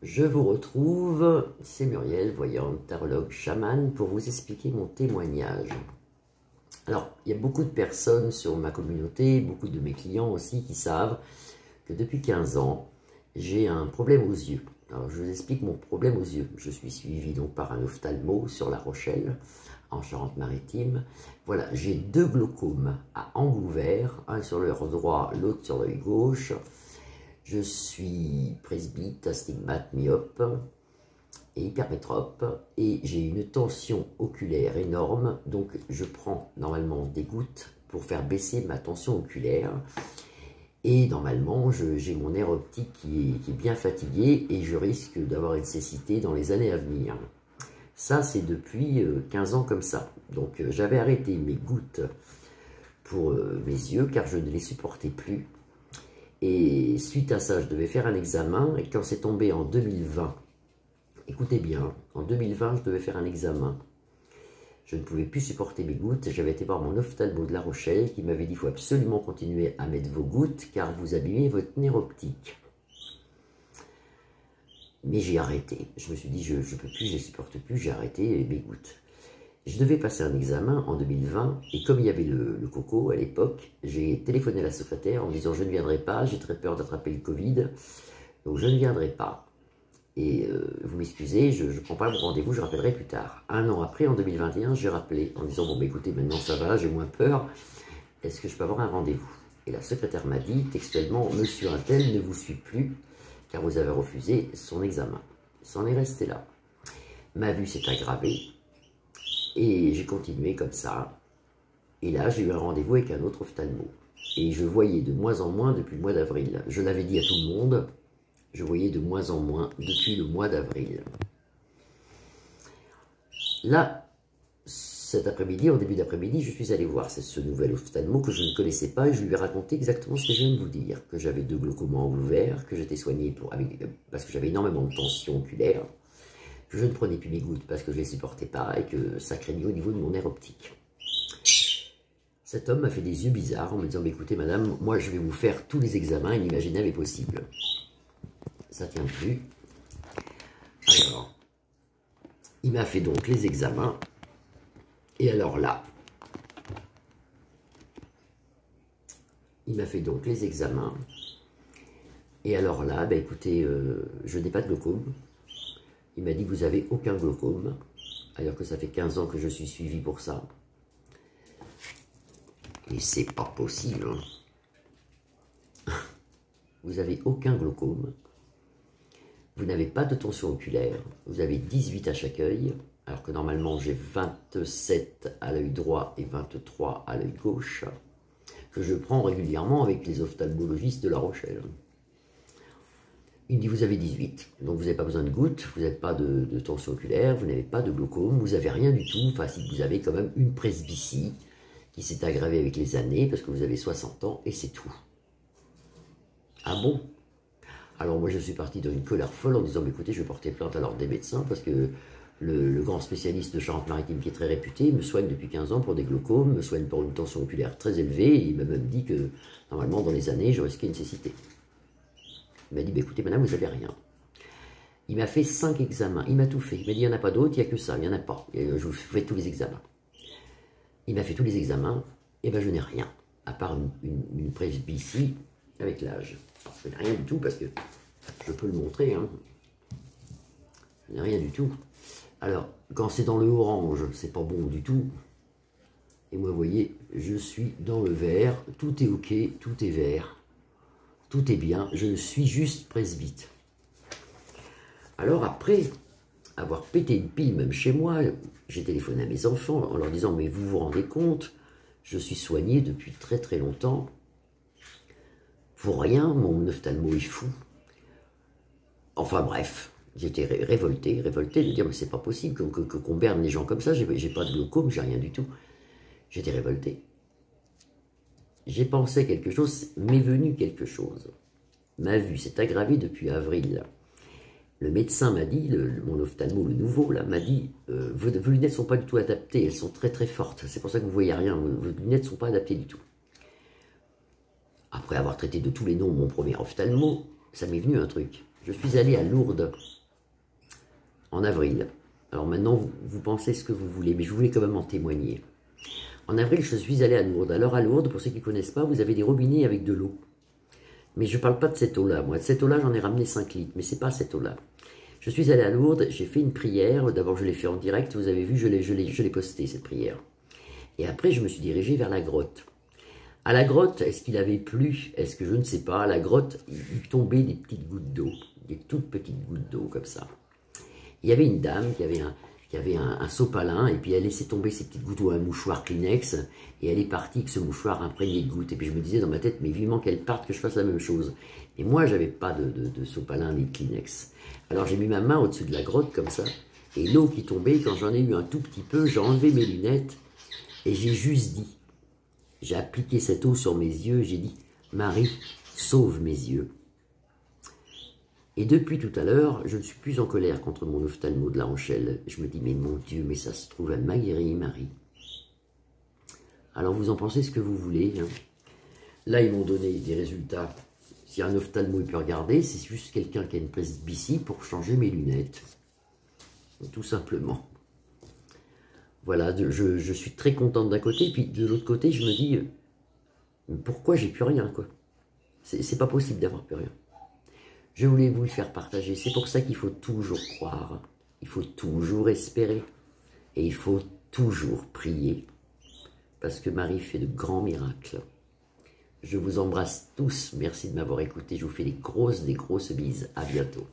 Je vous retrouve, c'est Muriel, voyante, tarologue, chamane, pour vous expliquer mon témoignage. Alors, il y a beaucoup de personnes sur ma communauté, beaucoup de mes clients aussi, qui savent que depuis 15 ans, j'ai un problème aux yeux. Alors, je vous explique mon problème aux yeux. Je suis suivi donc par un ophtalmo sur La Rochelle, en Charente-Maritime. Voilà, j'ai 2 glaucomes à angle ouvert, un sur l'œil droit, l'autre sur l'œil gauche. Je suis presbyte, astigmate, myope et hypermétrope, et j'ai une tension oculaire énorme, donc je prends normalement des gouttes pour faire baisser ma tension oculaire, et normalement j'ai mon nerf optique qui est bien fatigué, et je risque d'avoir une cécité dans les années à venir. Ça, c'est depuis 15 ans comme ça. Donc j'avais arrêté mes gouttes pour mes yeux, car je ne les supportais plus. Et suite à ça, je devais faire un examen, et quand c'est tombé en 2020, écoutez bien, en 2020, je devais faire un examen. Je ne pouvais plus supporter mes gouttes. J'avais été voir mon ophtalmo de La Rochelle qui m'avait dit qu'il faut absolument continuer à mettre vos gouttes car vous abîmez votre nerf optique. Mais j'ai arrêté. Je me suis dit, je ne peux plus, je ne supporte plus, j'ai arrêté mes gouttes. Je devais passer un examen en 2020 et comme il y avait le coco à l'époque, j'ai téléphoné à la secrétaire en me disant je ne viendrai pas, j'ai très peur d'attraper le Covid, donc je ne viendrai pas. Et vous m'excusez, je ne prends pas mon rendez-vous, je rappellerai plus tard. Un an après, en 2021, j'ai rappelé en disant bon bah écoutez, maintenant ça va, j'ai moins peur, est-ce que je peux avoir un rendez-vous? Et la secrétaire m'a dit textuellement, monsieur Untel ne vous suit plus car vous avez refusé son examen. C'en est resté là. Ma vue s'est aggravée. Et j'ai continué comme ça. Et là, j'ai eu un rendez-vous avec un autre ophtalmo. Et je voyais de moins en moins depuis le mois d'avril. Je l'avais dit à tout le monde, je voyais de moins en moins depuis le mois d'avril. Là, cet après-midi, en début d'après-midi, je suis allé voir ce nouvel ophtalmo que je ne connaissais pas et je lui ai raconté exactement ce que je viens de vous dire. Que j'avais 2 glaucomes ouverts, que j'étais soigné parce que j'avais énormément de tension oculaire, que je ne prenais plus mes gouttes parce que je ne les supportais pas et que ça craignait au niveau de mon nerf optique. Cet homme m'a fait des yeux bizarres en me disant, écoutez madame, moi je vais vous faire tous les examens inimaginables et possibles. Ça tient plus. Alors, il m'a fait donc les examens. Et alors là, il m'a fait donc les examens. Et alors là, bah écoutez, je n'ai pas de glaucome. Il m'a dit, vous n'avez aucun glaucome, alors que ça fait 15 ans que je suis suivi pour ça. Mais c'est pas possible. Hein. Vous n'avez aucun glaucome. Vous n'avez pas de tension oculaire. Vous avez 18 à chaque œil, alors que normalement j'ai 27 à l'œil droit et 23 à l'œil gauche, que je prends régulièrement avec les ophtalmologistes de La Rochelle. Il me dit, vous avez 18, donc vous n'avez pas besoin de gouttes, vous n'avez pas de tension oculaire, vous n'avez pas de glaucome, vous n'avez rien du tout. Enfin, si vous avez quand même une presbytie qui s'est aggravée avec les années, parce que vous avez 60 ans, et c'est tout. Ah bon? Alors moi, je suis parti dans une colère folle en disant, mais écoutez, je vais porter plainte à l'ordre des médecins, parce que le grand spécialiste de Charente-Maritime, qui est très réputé, me soigne depuis 15 ans pour des glaucomes, me soigne pour une tension oculaire très élevée, et il m'a même dit que, normalement, dans les années, je risquais une cécité. Il m'a dit, bah, écoutez, madame, vous n'avez rien. Il m'a fait 5 examens, il m'a tout fait. Il m'a dit, il n'y en a pas d'autres, il n'y a que ça, il n'y en a pas. Et je vous fais tous les examens. Il m'a fait tous les examens, et ben je n'ai rien, à part une presbytie avec l'âge. Je n'ai rien du tout, parce que je peux le montrer, hein. Je n'ai rien du tout. Alors, quand c'est dans le orange, c'est pas bon du tout. Et moi, vous voyez, je suis dans le vert, tout est ok, tout est vert. Tout est bien, je suis juste presbyte. Alors après avoir pété une pile, même chez moi, j'ai téléphoné à mes enfants en leur disant, mais vous vous rendez compte, je suis soigné depuis très très longtemps. Pour rien, mon ophtalmo est fou. Enfin bref, j'étais révolté de dire, mais c'est pas possible qu'on berne les gens comme ça, j'ai pas de glaucome, j'ai rien du tout. J'étais révolté. J'ai pensé quelque chose, m'est venu quelque chose. Ma vue s'est aggravée depuis avril. Le médecin m'a dit, mon ophtalmo, le nouveau, là, m'a dit, vos lunettes ne sont pas du tout adaptées, elles sont très très fortes, c'est pour ça que vous ne voyez rien, vos lunettes ne sont pas adaptées du tout. Après avoir traité de tous les noms mon premier ophtalmo, ça m'est venu un truc. Je suis allé à Lourdes en avril. Alors maintenant, vous pensez ce que vous voulez, mais je voulais quand même en témoigner. En avril, je suis allé à Lourdes. Alors à Lourdes, pour ceux qui ne connaissent pas, vous avez des robinets avec de l'eau. Mais je ne parle pas de cette eau-là. Moi, de cette eau-là, j'en ai ramené 5 litres, mais ce n'est pas cette eau-là. Je suis allé à Lourdes, j'ai fait une prière. D'abord, je l'ai fait en direct. Vous avez vu, je l'ai postée, cette prière. Et après, je me suis dirigé vers la grotte. À la grotte, est-ce qu'il avait plu? Est-ce que je ne sais pas? À la grotte, il tombait des petites gouttes d'eau. Des toutes petites gouttes d'eau, comme ça. Il y avait une dame qui avait un sopalin, et puis elle laissait tomber ses petites gouttes ou un mouchoir Kleenex, et elle est partie avec ce mouchoir imprégné de gouttes. Et puis je me disais dans ma tête, mais vivement qu'elle parte, que je fasse la même chose. Et moi, j'avais pas de sopalin ni de Kleenex. Alors j'ai mis ma main au-dessus de la grotte, comme ça, et l'eau qui tombait, quand j'en ai eu un tout petit peu, j'ai enlevé mes lunettes, et j'ai juste dit, j'ai appliqué cette eau sur mes yeux, j'ai dit, Marie, sauve mes yeux. Et depuis tout à l'heure, je ne suis plus en colère contre mon ophtalmo de La Rochelle. Je me dis, mais mon Dieu, mais ça se trouve, elle m'a guéri, Marie. Alors vous en pensez ce que vous voulez. Hein. Là, ils m'ont donné des résultats. Si un ophtalmo il peut regarder, c'est juste quelqu'un qui a une presbytie pour changer mes lunettes. Tout simplement. Voilà, je suis très contente d'un côté, puis de l'autre côté, je me dis, pourquoi j'ai plus rien, quoi. C'est pas possible d'avoir plus rien. Je voulais vous le faire partager. C'est pour ça qu'il faut toujours croire. Il faut toujours espérer. Et il faut toujours prier. Parce que Marie fait de grands miracles. Je vous embrasse tous. Merci de m'avoir écouté. Je vous fais des grosses bises. À bientôt.